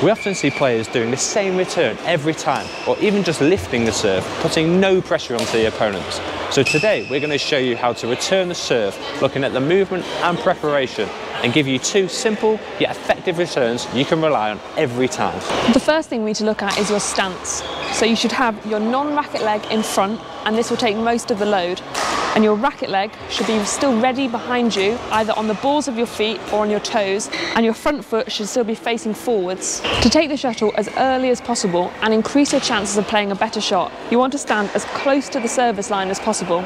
We often see players doing the same return every time, or even just lifting the serve, putting no pressure onto the opponents. So today we're going to show you how to return the serve, looking at the movement and preparation, and give you 2 simple yet effective returns you can rely on every time. The first thing we need to look at is your stance. So you should have your non-racket leg in front, and this will take most of the load. And your racket leg should be still ready behind you, either on the balls of your feet or on your toes, and your front foot should still be facing forwards. To take the shuttle as early as possible and increase your chances of playing a better shot, you want to stand as close to the service line as possible.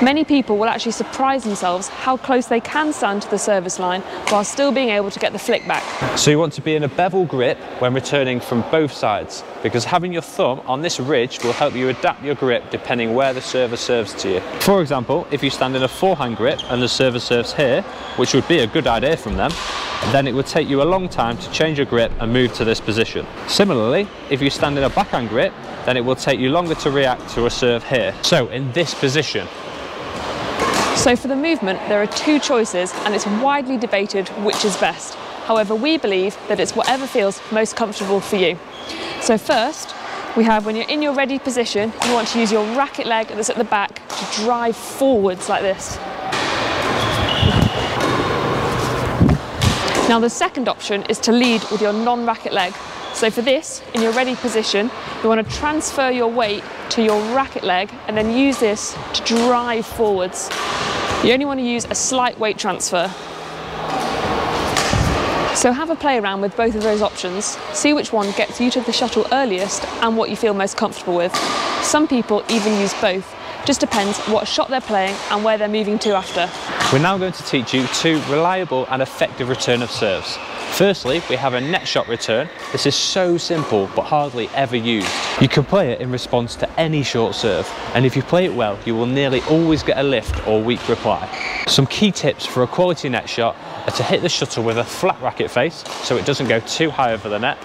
Many people will actually surprise themselves how close they can stand to the service line while still being able to get the flick back. So you want to be in a bevel grip when returning from both sides, because having your thumb on this ridge will help you adapt your grip depending where the server serves to you. For example, if you stand in a forehand grip and the server serves here, which would be a good idea from them, then it would take you a long time to change your grip and move to this position. Similarly, if you stand in a backhand grip, then it will take you longer to react to a serve here. So in this position. So for the movement, there are 2 choices, and it's widely debated which is best. However, we believe that it's whatever feels most comfortable for you. So first, we have, when you're in your ready position, you want to use your racket leg that's at the back to drive forwards like this. Now the second option is to lead with your non-racket leg. So for this, in your ready position, you want to transfer your weight to your racket leg and then use this to drive forwards. You only want to use a slight weight transfer. So have a play around with both of those options, see which one gets you to the shuttle earliest and what you feel most comfortable with. Some people even use both, just depends what shot they're playing and where they're moving to after. We're now going to teach you 2 reliable and effective return of serves. Firstly, we have a net shot return. This is so simple but hardly ever used. You can play it in response to any short serve, and if you play it well, you will nearly always get a lift or weak reply. Some key tips for a quality net shot are to hit the shuttle with a flat racket face so it doesn't go too high over the net.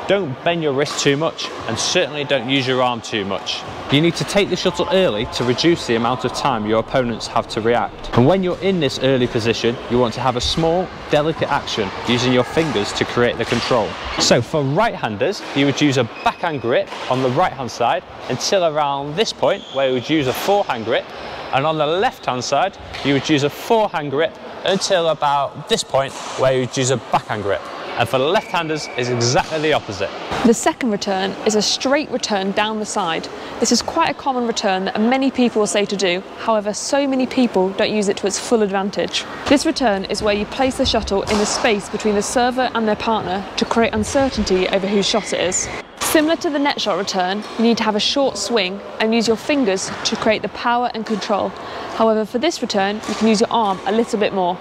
Don't bend your wrist too much, and certainly don't use your arm too much. You need to take the shuttle early to reduce the amount of time your opponents have to react. And when you're in this early position, you want to have a small, delicate action using your fingers to create the control. So for right-handers, you would use a backhand grip on the right-hand side until around this point, where you would use a forehand grip. And on the left-hand side, you would use a forehand grip until about this point, where you would use a backhand grip. And for left-handers, it's exactly the opposite. The second return is a straight return down the side. This is quite a common return that many people will say to do, however so many people don't use it to its full advantage. This return is where you place the shuttle in the space between the server and their partner to create uncertainty over whose shot it is. Similar to the net shot return, you need to have a short swing and use your fingers to create the power and control. However, for this return, you can use your arm a little bit more.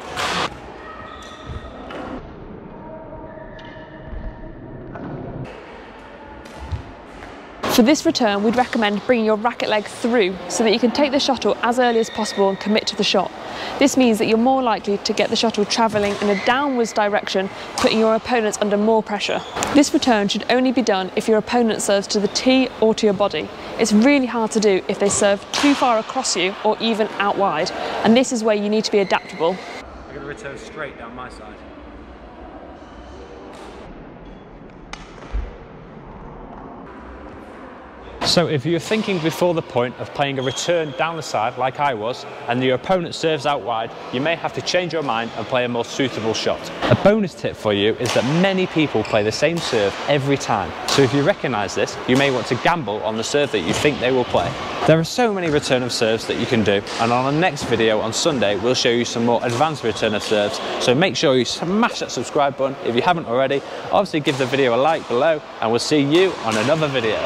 For this return, we'd recommend bringing your racket leg through so that you can take the shuttle as early as possible and commit to the shot. This means that you're more likely to get the shuttle travelling in a downwards direction, putting your opponents under more pressure. This return should only be done if your opponent serves to the tee or to your body. It's really hard to do if they serve too far across you or even out wide, and this is where you need to be adaptable. I'm going to return straight down my side. So if you're thinking before the point of playing a return down the side like I was, and your opponent serves out wide, you may have to change your mind and play a more suitable shot. A bonus tip for you is that many people play the same serve every time. So if you recognise this, you may want to gamble on the serve that you think they will play. There are so many return of serves that you can do, and on our next video on Sunday we'll show you some more advanced return of serves, so make sure you smash that subscribe button if you haven't already. Obviously give the video a like below, and we'll see you on another video.